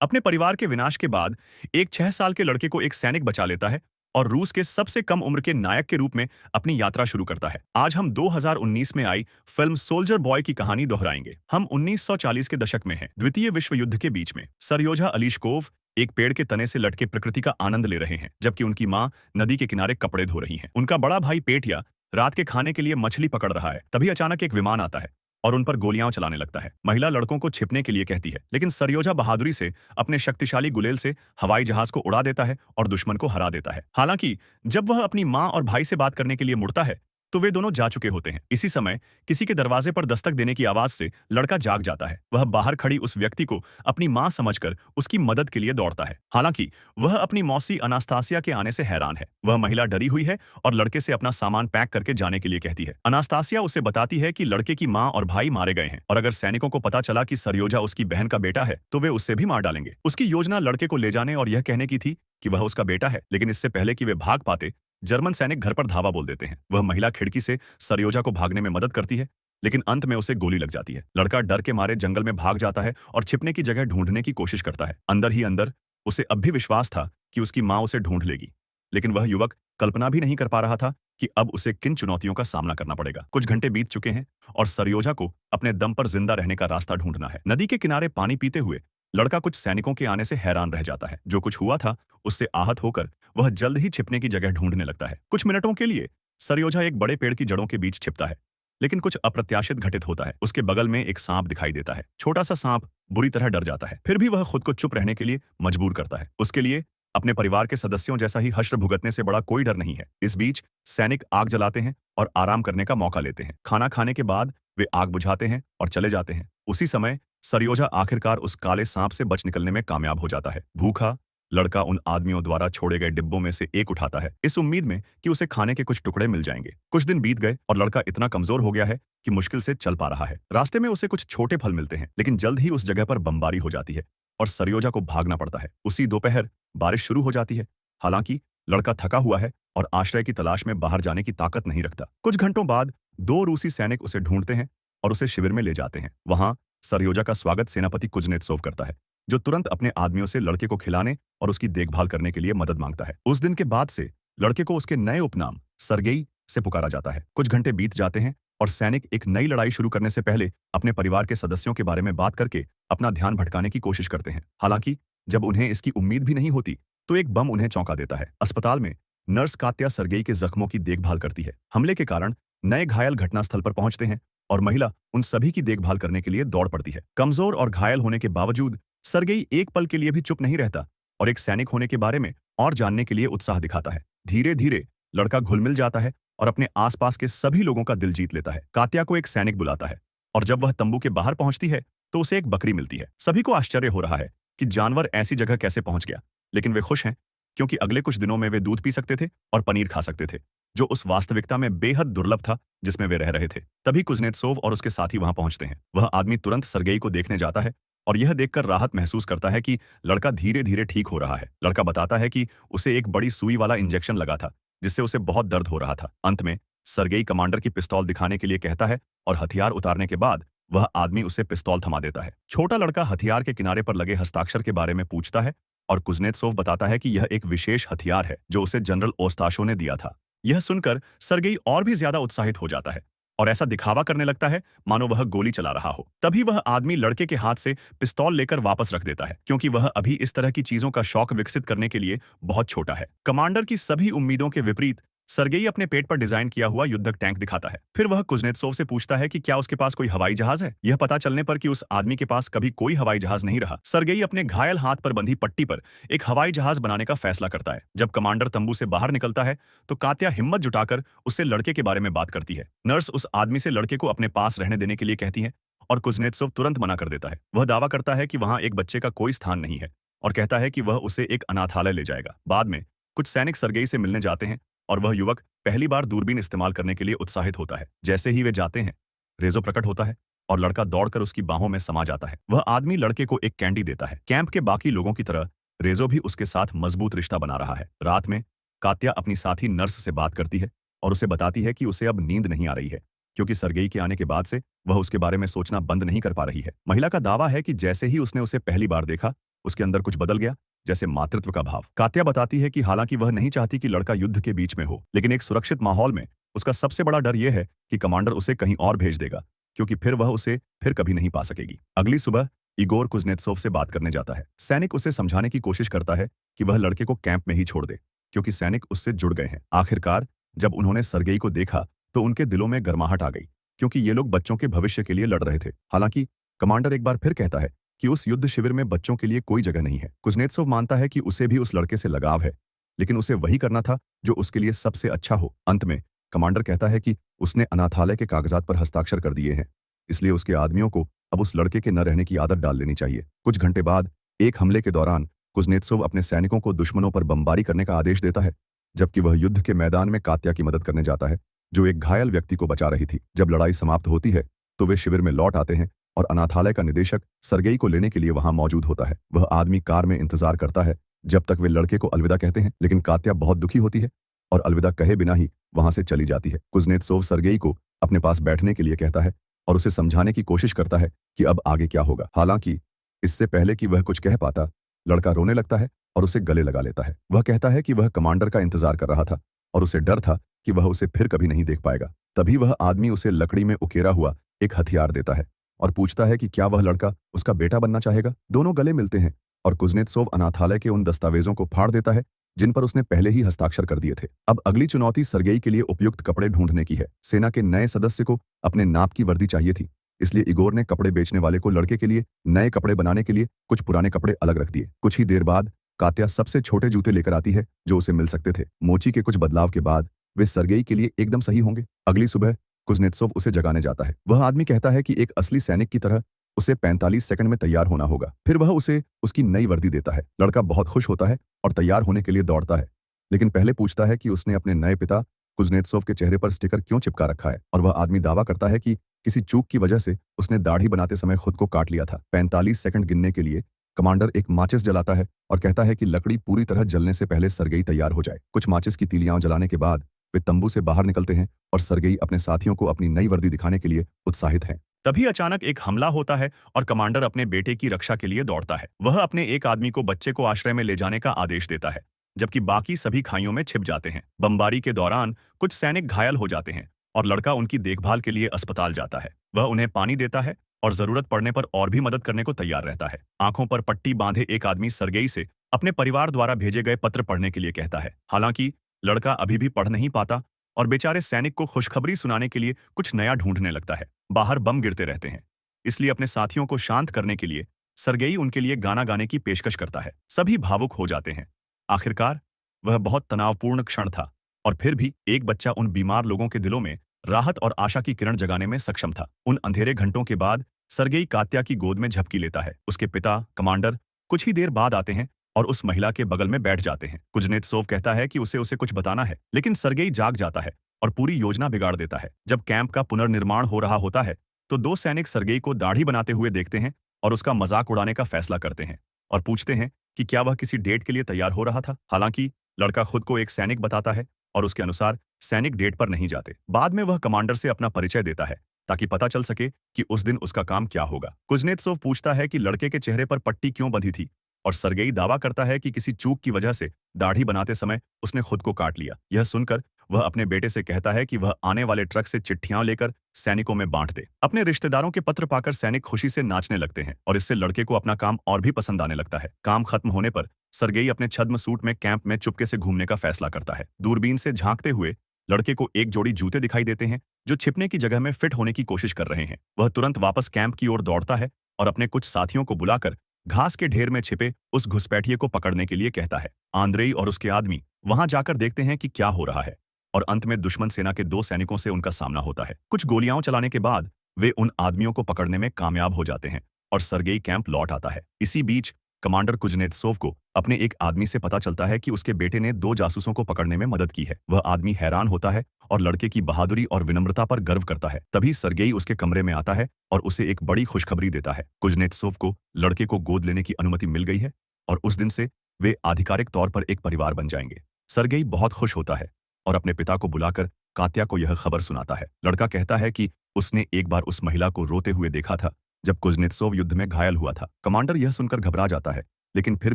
अपने परिवार के विनाश के बाद एक 6 साल के लड़के को एक सैनिक बचा लेता है और रूस के सबसे कम उम्र के नायक के रूप में अपनी यात्रा शुरू करता है। आज हम 2019 में आई फिल्म सोल्जर बॉय की कहानी दोहराएंगे। हम 1940 के दशक में हैं, द्वितीय विश्व युद्ध के बीच में। सरयोजा अलीशकोव एक पेड़ के तने से लटके प्रकृति का आनंद ले रहे हैं, जबकि उनकी माँ नदी के किनारे कपड़े धो रही हैं। उनका बड़ा भाई पेटिया रात के खाने के लिए मछली पकड़ रहा है। तभी अचानक एक विमान आता है और उन पर गोलियां चलाने लगता है। महिला लड़कों को छिपने के लिए कहती है, लेकिन सरयोजा बहादुरी से अपने शक्तिशाली गुलेल से हवाई जहाज को उड़ा देता है और दुश्मन को हरा देता है। हालांकि जब वह अपनी मां और भाई से बात करने के लिए मुड़ता है तो वे दोनों जा चुके होते हैं। इसी समय किसी के दरवाजे पर दस्तक देने की आवाज से लड़का जाग जाता है। वह बाहर खड़ी उस व्यक्ति को अपनी मां समझकर उसकी मदद के लिए दौड़ता है। हालांकि वह अपनी मौसी अनास्तासिया के आने से हैरान है। वह महिला डरी हुई है और लड़के से अपना सामान पैक करके जाने के लिए कहती है। अनास्तासिया उसे बताती है कि लड़के की मां और भाई मारे गए हैं और अगर सैनिकों को पता चला कि सरयोजा उसकी बहन का बेटा है तो वे उससे भी मार डालेंगे। उसकी योजना लड़के को ले जाने और यह कहने की थी कि वह उसका बेटा है, लेकिन इससे पहले कि वे भाग पाते जर्मन सैनिक घर पर धावा बोल देते हैं। वह महिला खिड़की से सरयोजा को भागने में मदद करती है, लेकिन अंत में उसे गोली लग जाती है। लड़का डर के मारे जंगल में भाग जाता है और छिपने की जगह ढूंढने की कोशिश करता है। अंदर ही अंदर उसे अब भी विश्वास था कि उसकी मां उसे ढूंढ लेगी, लेकिन वह युवक कल्पना भी नहीं कर पा रहा था कि अब उसे किन चुनौतियों का सामना करना पड़ेगा। कुछ घंटे बीत चुके हैं और सरयोजा को अपने दम पर जिंदा रहने का रास्ता ढूंढना है। नदी के किनारे पानी पीते हुए लड़का कुछ सैनिकों के आने से हैरान रह जाता है। जो कुछ हुआ था उससे आहत होकर वह जल्द ही छिपने की जगह ढूंढने लगता है। कुछ मिनटों के लिए सरयोजा एक बड़े पेड़ की जड़ों के बीच छिपता है, लेकिन कुछ अप्रत्याशित घटित होता है। उसके बगल में एक सांप दिखाई देता है। छोटा सा सांप बुरी तरह डर जाता है, फिर भी वह खुद को चुप रहने के लिए मजबूर करता है। उसके लिए अपने परिवार के सदस्यों जैसा ही हश्र भुगतने से बड़ा कोई डर नहीं है। इस बीच सैनिक आग जलाते हैं और आराम करने का मौका लेते हैं। खाना खाने के बाद वे आग बुझाते हैं और चले जाते हैं। उसी समय सरयोजा आखिरकार उस काले सांप से बच निकलने में कामयाब हो जाता है। भूखा लड़का उन आदमियों द्वारा छोड़े गए डिब्बों में से एक उठाता है, इस उम्मीद में कि उसे खाने के कुछ टुकड़े मिल जाएंगे। कुछ दिन बीत गए और लड़का इतना कमजोर हो गया है कि मुश्किल से चल पा रहा है। रास्ते में उसे कुछ छोटे फल मिलते हैं, लेकिन जल्द ही उस जगह पर बमबारी हो जाती है और सरयोजा को भागना पड़ता है। उसी दोपहर बारिश शुरू हो जाती है। हालांकि लड़का थका हुआ है और आश्रय की तलाश में बाहर जाने की ताकत नहीं रखता। कुछ घंटों बाद 2 रूसी सैनिक उसे ढूंढते हैं और उसे शिविर में ले जाते हैं। वहां सरयोजा का स्वागत सेनापति कुजनेत्सोव करता है, जो तुरंत अपने आदमियों से लड़के को खिलाने और उसकी देखभाल करने के लिए मदद मांगता है। उस दिन के बाद से लड़के को उसके नए उपनाम सरगेई से पुकारा जाता है। कुछ घंटे बीत जाते हैं और सैनिक एक नई लड़ाई शुरू करने से पहले अपने परिवार के सदस्यों के बारे में बात करके अपना ध्यान भटकाने की कोशिश करते हैं। हालांकि जब उन्हें इसकी उम्मीद भी नहीं होती तो एक बम उन्हें चौंका देता है। अस्पताल में नर्स कात्या सरगेई के जख्मों की देखभाल करती है। हमले के कारण नए घायल घटनास्थल पर पहुंचते हैं और महिला उन सभी की देखभाल करने के लिए दौड़ पड़ती है। कमजोर और घायल होने के बावजूद सरगेई एक पल के लिए भी चुप नहीं रहता और एक सैनिक होने के बारे में और जानने के लिए उत्साह दिखाता है। धीरे धीरे लड़का घुल मिल जाता है और अपने आसपास के सभी लोगों का दिल जीत लेता है। कात्या को एक सैनिक बुलाता है और जब वह तंबू के बाहर पहुंचती है तो उसे एक बकरी मिलती है। सभी को आश्चर्य हो रहा है कि जानवर ऐसी जगह कैसे पहुंच गया, लेकिन वे खुश हैं क्योंकि अगले कुछ दिनों में वे दूध पी सकते थे और पनीर खा सकते थे, जो उस वास्तविकता में बेहद दुर्लभ था जिसमें वे रह रहे थे। तभी कुजनेत्सोव और उसके साथी वहां पहुंचते हैं। वह आदमी तुरंत सरगेई को देखने जाता है और यह देखकर राहत महसूस करता है कि लड़का धीरे धीरे ठीक हो रहा है। लड़का बताता है कि उसे एक बड़ी सुई वाला इंजेक्शन लगा था जिससे उसे बहुत दर्द हो रहा था। अंत में सरगेई कमांडर की पिस्तौल दिखाने के लिए कहता है और हथियार उतारने के बाद वह आदमी उसे पिस्तौल थमा देता है। छोटा लड़का हथियार के किनारे पर लगे हस्ताक्षर के बारे में पूछता है और कुजनेत्सोव बताता है कि यह एक विशेष हथियार है जो उसे जनरल ओस्ताशो ने दिया था। यह सुनकर सरगेई और भी ज्यादा उत्साहित हो जाता है और ऐसा दिखावा करने लगता है मानो वह गोली चला रहा हो। तभी वह आदमी लड़के के हाथ से पिस्तौल लेकर वापस रख देता है, क्योंकि वह अभी इस तरह की चीजों का शौक विकसित करने के लिए बहुत छोटा है। कमांडर की सभी उम्मीदों के विपरीत सरगेई अपने पेट पर डिजाइन किया हुआ युद्धक टैंक दिखाता है। फिर वह कुजनेत्सोव से पूछता है कि क्या उसके पास कोई हवाई जहाज है। यह पता चलने पर कि उस आदमी के पास कभी कोई हवाई जहाज नहीं रहा, सरगेई अपने घायल हाथ पर बंधी पट्टी पर एक हवाई जहाज बनाने का फैसला करता है। जब कमांडर तंबू से बाहर निकलता है तो कात्या हिम्मत जुटाकर उससे लड़के के बारे में बात करती है। नर्स उस आदमी से लड़के को अपने पास रहने देने के लिए कहती है और कुजनेत्सोव तुरंत मना कर देता है। वह दावा करता है कि वहां एक बच्चे का कोई स्थान नहीं है और कहता है कि वह उसे एक अनाथालय ले जाएगा। बाद में कुछ सैनिक सरगेई से मिलने जाते हैं और वह युवक पहली बार दूरबीन इस्तेमाल करने के लिए उत्साहित होता है। जैसे ही वे जाते हैं रेजो प्रकट होता है और लड़का दौड़कर उसकी बाहों में समा जाता है। वह आदमी लड़के को एक कैंडी देता है। कैंप के बाकी लोगों की तरह रेजो भी उसके साथ मजबूत रिश्ता बना रहा है। रात में कात्या अपनी साथी नर्स से बात करती है और उसे बताती है कि उसे अब नींद नहीं आ रही है क्योंकि सरगेई के आने के बाद से वह उसके बारे में सोचना बंद नहीं कर पा रही है। महिला का दावा है कि जैसे ही उसने उसे पहली बार देखा उसके अंदर कुछ बदल गया, जैसे मातृत्व का भाव। कात्या बताती है कि हालांकि वह नहीं चाहती कि लड़का युद्ध के बीच में हो, लेकिन एक सुरक्षित माहौल में उसका सबसे बड़ा डर यह है कि कमांडर उसे कहीं और भेज देगा, क्योंकि फिर वह उसे फिर कभी नहीं पा सकेगी। अगली सुबह इगोर कुज़नेत्सोव से बात करने जाता है। सैनिक उसे समझाने की कोशिश करता है कि वह लड़के को कैंप में ही छोड़ दे, क्योंकि सैनिक उससे जुड़ गए हैं। आखिरकार जब उन्होंने सर्गेई को देखा तो उनके दिलों में गर्माहट आ गई, क्योंकि ये लोग बच्चों के भविष्य के लिए लड़ रहे थे। हालांकि कमांडर एक बार फिर कहता है कि उस युद्ध शिविर में बच्चों के लिए कोई जगह नहीं है। कुज़नेत्सोव मानता है कि उसे भी उस लड़के से लगाव है, लेकिन उसे वही करना था जो उसके लिए सबसे अच्छा हो। अंत में कमांडर कहता है कि उसने अनाथालय के कागजात पर हस्ताक्षर कर दिए हैं, इसलिए उसके आदमियों को अब उस लड़के के न रहने की आदत डाल लेनी चाहिए। कुछ घंटे बाद एक हमले के दौरान कुज़नेत्सोव अपने सैनिकों को दुश्मनों पर बमबारी करने का आदेश देता है, जबकि वह युद्ध के मैदान में कात्या की मदद करने जाता है, जो एक घायल व्यक्ति को बचा रही थी। जब लड़ाई समाप्त होती है तो वे शिविर में लौट आते हैं और अनाथालय का निदेशक सर्गेई को लेने के लिए वहां मौजूद होता है। वह आदमी कार में इंतजार करता है जब तक वे लड़के को अलविदा कहते हैं, लेकिन कात्या बहुत दुखी होती है और अलविदा कहे बिना ही वहां से चली जाती है। कुज़नेत्सोव सर्गेई को अपने पास बैठने के लिए कहता है और उसे समझाने की कोशिश करता है कि अब आगे क्या होगा। हालांकि इससे पहले कि वह कुछ कह पाता, लड़का रोने लगता है और उसे गले लगा लेता है। वह कहता है कि वह कमांडर का इंतजार कर रहा था और उसे डर था कि वह उसे फिर कभी नहीं देख पाएगा। तभी वह आदमी उसे लकड़ी में उकेरा हुआ एक हथियार देता है और पूछता है कि क्या वह लड़का उसका बेटा बनना चाहेगा। दोनों गले मिलते हैं और कुज़नेत्सोव अनाथालय के उन दस्तावेजों को फाड़ देता है जिन पर उसने पहले ही हस्ताक्षर कर दिए थे। अब अगली चुनौती सर्गेई के लिए उपयुक्त कपड़े ढूंढने की है। सेना के नए सदस्य को अपने नाप की वर्दी चाहिए थी, इसलिए इगोर ने कपड़े बेचने वाले को लड़के के लिए नए कपड़े बनाने के लिए कुछ पुराने कपड़े अलग रख दिए। कुछ ही देर बाद कात्या सबसे छोटे जूते लेकर आती है जो उसे मिल सकते थे। मोची के कुछ बदलाव के बाद वे सर्गेई के लिए एकदम सही होंगे। अगली सुबह कुज़नेत्सोव उसे जगाने जाता है। वह आदमी कहता है कि एक असली सैनिक की तरह उसे 45 सेकंड में तैयार होना होगा। फिर वह उसे उसकी नई वर्दी देता है। लड़का बहुत खुश होता है और तैयार होने के लिए दौड़ता है, लेकिन पहले पूछता है कि उसने अपने नए पिता कुज़नेत्सोव के चेहरे पर स्टिकर क्यों चिपका रखा है, और वह आदमी दावा करता है कि किसी चूक की वजह से उसने दाढ़ी बनाते समय खुद को काट लिया था। 45 सेकंड गिनने के लिए कमांडर एक माचिस जलाता है और कहता है कि लकड़ी पूरी तरह जलने से पहले सर्गेई तैयार हो जाए। कुछ माचिस की तीलियां जलाने के बाद वे तंबू से बाहर निकलते हैं और सर्गेई अपने साथियों को अपनी नई वर्दी दिखाने के लिए उत्साहित है। तभी अचानक एक हमला होता है और कमांडर अपने बेटे की रक्षा के लिए दौड़ता है। वह अपने एक आदमी को बच्चे को आश्रय में ले जाने का आदेश देता है, जबकि बाकी सभी खाइयों में छिप जाते हैं। बमबारी के दौरान कुछ सैनिक घायल हो जाते हैं और लड़का उनकी देखभाल के लिए अस्पताल जाता है। वह उन्हें पानी देता है और जरूरत पड़ने पर और भी मदद करने को तैयार रहता है। आंखों पर पट्टी बांधे एक आदमी सर्गेई से अपने परिवार द्वारा भेजे गए पत्र पढ़ने के लिए कहता है। हालांकि लड़का अभी भी पढ़ नहीं पाता और बेचारे सैनिक को खुशखबरी सुनाने के लिए कुछ नया ढूंढने लगता है। बाहर बम गिरते रहते हैं, इसलिए अपने साथियों को शांत करने के लिए सर्गेई उनके लिए गाना गाने की पेशकश करता है। सभी भावुक हो जाते हैं। आखिरकार वह बहुत तनावपूर्ण क्षण था, और फिर भी एक बच्चा उन बीमार लोगों के दिलों में राहत और आशा की किरण जगाने में सक्षम था। उन अंधेरे घंटों के बाद सर्गेई कात्या की गोद में झपकी लेता है। उसके पिता कमांडर कुछ ही देर बाद आते हैं और उस महिला के बगल में बैठ जाते हैं। कुज़नेत्सोव कहता है कि उसे कुछ बताना है, लेकिन सर्गेई जाग जाता है और पूरी योजना बिगाड़ देता है। जब कैंप का पुनर्निर्माण हो रहा होता है तो दो सैनिक सर्गेई को दाढ़ी बनाते हुए देखते हैं और उसका मजाक उड़ाने का फैसला करते हैं और पूछते हैं कि क्या वह किसी डेट के लिए तैयार हो रहा था। हालांकि लड़का खुद को एक सैनिक बताता है और उसके अनुसार सैनिक डेट पर नहीं जाते। बाद में वह कमांडर से अपना परिचय देता है ताकि पता चल सके कि उस दिन उसका काम क्या होगा। कुज़नेत्सोव पूछता है कि लड़के के चेहरे पर पट्टी क्यों बंधी थी, और सर्गेई दावा करता है कि किसी चूक की वजह से दाढ़ी बनाते समय उसने खुद को काट लिया। यह सुनकर वह अपने बेटे से कहता है कि वह आने वाले ट्रक से चिट्ठियां लेकर सैनिकों में बांट दे। अपने रिश्तेदारों के पत्र पाकर सैनिक खुशी से नाचने लगते हैं और इससे लड़के को अपना काम और भी पसंद आने लगता है। काम खत्म होने पर सर्गेई अपने छद्म सूट में कैंप में चुपके से घूमने का फैसला करता है। दूरबीन से झांकते हुए लड़के को एक जोड़ी जूते दिखाई देते हैं जो छिपने की जगह में फिट होने की कोशिश कर रहे हैं। वह तुरंत वापस कैंप की ओर दौड़ता है और अपने कुछ साथियों को बुलाकर घास के ढेर में छिपे उस घुसपैठिए को पकड़ने के लिए कहता है। आंद्रेई और उसके आदमी वहां जाकर देखते हैं कि क्या हो रहा है, और अंत में दुश्मन सेना के दो सैनिकों से उनका सामना होता है। कुछ गोलियां चलाने के बाद वे उन आदमियों को पकड़ने में कामयाब हो जाते हैं और सर्गेई कैंप लौट आता है। इसी बीच कमांडर कुज़नेत्सोव को अपने एक आदमी से पता चलता है कि उसके बेटे ने दो जासूसों को पकड़ने में मदद की है। वह आदमी हैरान होता है और लड़के की बहादुरी और विनम्रता पर गर्व करता है। तभी सर्गेई उसके कमरे में आता है और उसे एक बड़ी खुशखबरी देता है। कुज़नेत्सोव को लड़के को गोद लेने की अनुमति मिल गई है और उस दिन से वे आधिकारिक तौर पर एक परिवार बन जाएंगे। सर्गेई बहुत खुश होता है और अपने पिता को बुलाकर कात्या को यह खबर सुनाता है। लड़का कहता है कि उसने एक बार उस महिला को रोते हुए देखा था जब कुज़नेत्सोव युद्ध में घायल हुआ था। कमांडर यह सुनकर घबरा जाता है लेकिन फिर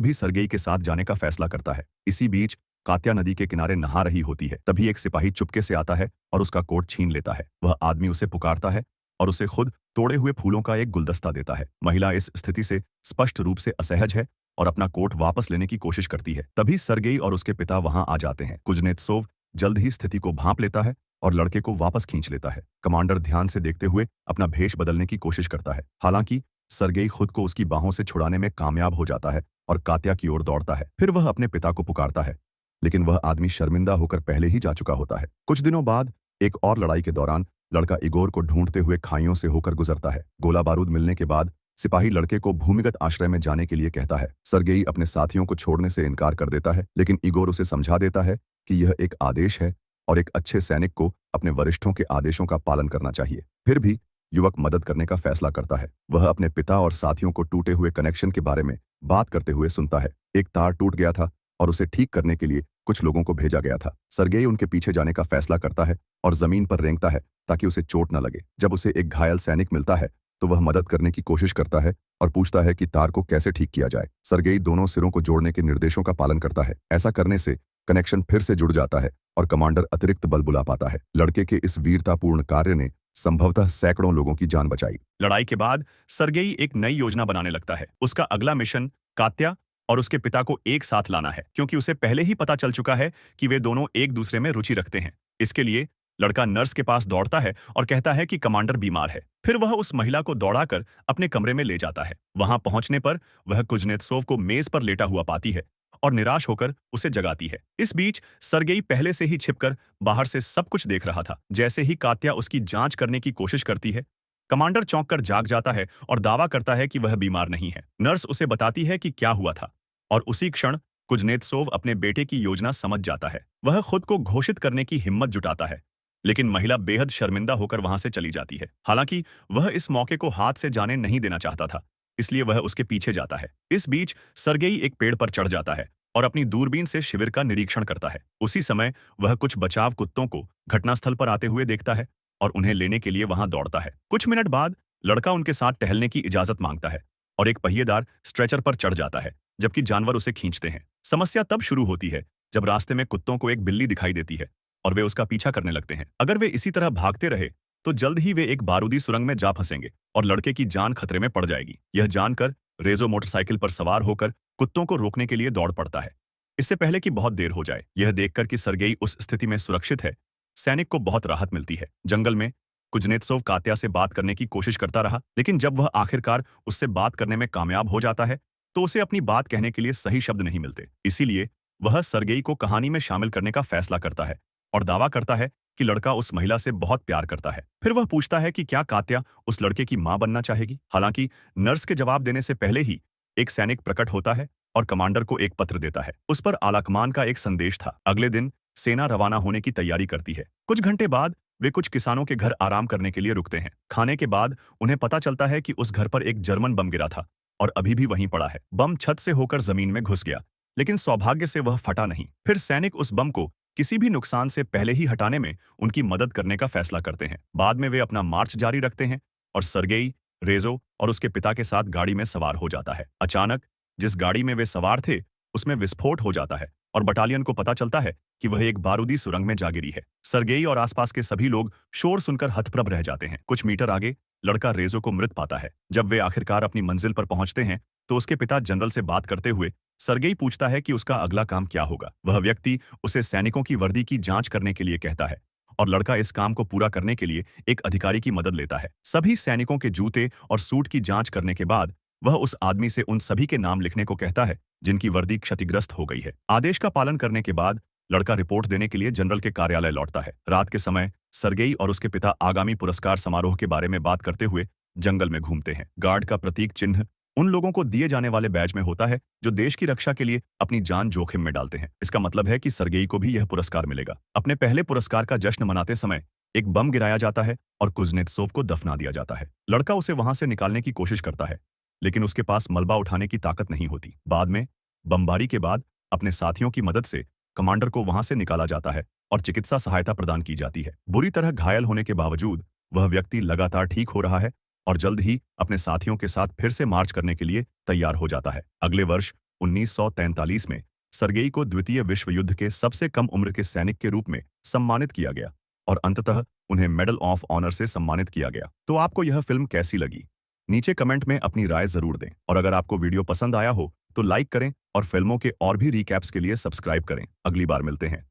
भी सरगेई के साथ जाने का फैसला करता है। इसी बीच कात्या नदी के किनारे नहा रही होती है। तभी एक सिपाही चुपके से आता है और उसका कोट छीन लेता है। वह आदमी उसे पुकारता है और उसे खुद तोड़े हुए फूलों का एक गुलदस्ता देता है। महिला इस स्थिति से स्पष्ट रूप से असहज है और अपना कोट वापस लेने की कोशिश करती है। तभी सरगेई और उसके पिता वहां आ जाते हैं। कुजनेत्सोव जल्द ही स्थिति को भांप लेता है और लड़के को वापस खींच लेता है। कमांडर ध्यान से देखते हुए अपना भेष बदलने की कोशिश करता है। हालांकि सरगेई खुद को उसकी बाहों से छुड़ाने में कामयाब हो जाता है और कात्या की ओर दौड़ता है। फिर वह अपने पिता को पुकारता है, लेकिन वह आदमी शर्मिंदा होकर पहले ही जा चुका होता है। कुछ दिनों बाद एक और लड़ाई के दौरान लड़का इगोर को ढूंढते हुए खाइयों से होकर गुजरता है। गोला बारूद मिलने के बाद सिपाही लड़के को भूमिगत आश्रय में जाने के लिए कहता है। सरगेई अपने साथियों को छोड़ने से इनकार कर देता है, लेकिन इगोर उसे समझा देता है कि यह एक आदेश है और एक अच्छे सैनिक को अपने वरिष्ठों के आदेशों का पालन करना चाहिए। फिर भी युवक मदद करने का फैसला करता है। वह अपने पिता और साथियों को टूटे हुए कनेक्शन के बारे में बात करते हुए सुनता है। एक तार टूट गया था और उसे ठीक करने के लिए कुछ लोगों को भेजा गया था। सरगेई उनके पीछे जाने का फैसला करता है और जमीन पर रेंगता है ताकि उसे चोट न लगे। जब उसे एक घायल सैनिक मिलता है तो वह मदद करने की कोशिश करता है और पूछता है कि तार को कैसे ठीक किया जाए। सरगेई दोनों सिरों को जोड़ने के निर्देशों का पालन करता है। ऐसा करने से कनेक्शन फिर से जुड़ जाता है और कमांडर अतिरिक्त बल बुला पाता है। लड़के के इस वीरतापूर्ण कार्य ने संभवतः सैकड़ों लोगों की जान बचाई। लड़ाई के बाद सरगेई एक नई योजना बनाने लगता है। उसका अगला मिशन कात्या और उसके पिता को एक साथ लाना है, क्योंकि उसे पहले ही पता चल चुका है कि वे दोनों एक दूसरे में रुचि रखते हैं। इसके लिए लड़का नर्स के पास दौड़ता है और कहता है कि कमांडर बीमार है। फिर वह उस महिला को दौड़ाकर अपने कमरे में ले जाता है। वहां पहुंचने पर वह कुजनेत्सोव को मेज पर लेटा हुआ पाती है और निराश होकर उसे जगाती है। इस बीच सरगेई पहले से ही छिपकर बाहर से सब कुछ देख रहा था। जैसे ही कात्या उसकी जांच करने की कोशिश करती है, कमांडर चौंक कर जाग जाता है और दावा करता है कि वह बीमार नहीं है। नर्स उसे बताती है कि क्या हुआ था और उसी क्षण कुजनेत्सोव अपने बेटे की योजना समझ जाता है। वह खुद को घोषित करने की हिम्मत जुटाता है, लेकिन महिला बेहद शर्मिंदा होकर वहां से चली जाती है। हालांकि वह इस मौके को हाथ से जाने नहीं देना चाहता था, इसलिए वह उसके पीछे जाता है। इस बीच सरगेई एक पेड़ पर चढ़ जाता है और अपनी दूरबीन से शिविर का निरीक्षण करता है। उसी समय वह कुछ बचाव कुत्तों को घटनास्थल पर आते हुए देखता है और उन्हें लेने के लिए वहां दौड़ता है। कुछ मिनट बाद लड़का उनके साथ टहलने की इजाजत मांगता है और एक पहिएदार स्ट्रेचर पर चढ़ जाता है, जबकि जानवर उसे खींचते हैं। समस्या तब शुरू होती है जब रास्ते में कुत्तों को एक बिल्ली दिखाई देती है और वे उसका पीछा करने लगते हैं। अगर वे इसी तरह भागते रहे तो जल्द ही वे एक बारूदी सुरंग में जा फंसेंगे और लड़के की जान खतरे में पड़ जाएगी। यह जानकर रेजो मोटरसाइकिल पर सवार होकर कुत्तों को रोकने के लिए दौड़ पड़ता है, इससे पहले कि बहुत देर हो जाए। यह देखकर कि सरगेई उस स्थिति में सुरक्षित है, सैनिक को बहुत राहत मिलती है। जंगल में कुजनेत्सोव कात्या से बात करने की कोशिश करता रहा, लेकिन जब वह आखिरकार उससे बात करने में कामयाब हो जाता है तो उसे अपनी बात कहने के लिए सही शब्द नहीं मिलते। इसीलिए वह सरगेई को कहानी में शामिल करने का फैसला करता है और दावा करता है कि लड़का उस महिला से बहुत प्यार करता है। फिर वह पूछता है कि क्या कात्या उस लड़के की मां बनना चाहेगी। हालांकि नर्स के जवाब देने से पहले ही एक सैनिक प्रकट होता है और कमांडर को एक पत्र देता है। उस पर आलाकमान का एक संदेश था। अगले दिन सेना रवाना होने की तैयारी करती है। कुछ घंटे बाद वे कुछ किसानों के घर आराम करने के लिए रुकते हैं। खाने के बाद उन्हें पता चलता है कि उस घर पर एक जर्मन बम गिरा था और अभी भी वहीं पड़ा है। बम छत से होकर जमीन में घुस गया, लेकिन सौभाग्य से वह फटा नहीं। फिर सैनिक उस बम को किसी भी नुकसान से पहले ही हटाने में उनकी मदद करने का फैसला करते हैं। बाद में वे अपना मार्च जारी रखते हैं और सरगेई, रेजो और उसके पिता के साथ गाड़ी में सवार हो जाता है। अचानक जिस गाड़ी में वे सवार थे उसमें विस्फोट हो जाता है और बटालियन को पता चलता है कि वह एक बारूदी सुरंग में जा गिरी है। सरगेई और आसपास के सभी लोग शोर सुनकर हतप्रभ रह जाते हैं। कुछ मीटर आगे लड़का रेजो को मृत पाता है। जब वे आखिरकार अपनी मंजिल पर पहुंचते हैं तो उसके पिता जनरल से बात करते हुए सरगेई पूछता है कि उसका अगला काम क्या होगा। वह व्यक्ति उसे सैनिकों की वर्दी की जांच करने के लिए कहता है और लड़का इस काम को पूरा करने के लिए एक अधिकारी की मदद लेता है। सभी सैनिकों के जूते और सूट की जांच करने के बाद वह उस आदमी से उन सभी के नाम लिखने को कहता है जिनकी वर्दी क्षतिग्रस्त हो गई है। आदेश का पालन करने के बाद लड़का रिपोर्ट देने के लिए जनरल के कार्यालय लौटता है। रात के समय सरगेई और उसके पिता आगामी पुरस्कार समारोह के बारे में बात करते हुए जंगल में घूमते हैं। गार्ड का प्रतीक चिन्ह उन लोगों को दिए जाने वाले बैज में होता है जो देश की रक्षा के लिए अपनी जान जोखिम में डालते हैं। इसका मतलब है कि सरगेई को भी यह पुरस्कार मिलेगा। अपने पहले पुरस्कार का जश्न मनाते समय एक बम गिराया जाता है और कुजनेत्सोव को दफना दिया जाता है। लड़का उसे वहां से निकालने की कोशिश करता है, लेकिन उसके पास मलबा उठाने की ताकत नहीं होती। बाद में बमबारी के बाद अपने साथियों की मदद से कमांडर को वहां से निकाला जाता है और चिकित्सा सहायता प्रदान की जाती है। बुरी तरह घायल होने के बावजूद वह व्यक्ति लगातार ठीक हो रहा है और जल्द ही अपने साथियों के साथ फिर से मार्च करने के लिए तैयार हो जाता है। अगले वर्ष 1943 में सर्गेई को द्वितीय विश्व युद्ध के सबसे कम उम्र के सैनिक के रूप में सम्मानित किया गया और अंततः उन्हें मेडल ऑफ ऑनर से सम्मानित किया गया। तो आपको यह फिल्म कैसी लगी? नीचे कमेंट में अपनी राय जरूर दें और अगर आपको वीडियो पसंद आया हो तो लाइक करें और फिल्मों के और भी रिकैप्स के लिए सब्सक्राइब करें। अगली बार मिलते हैं।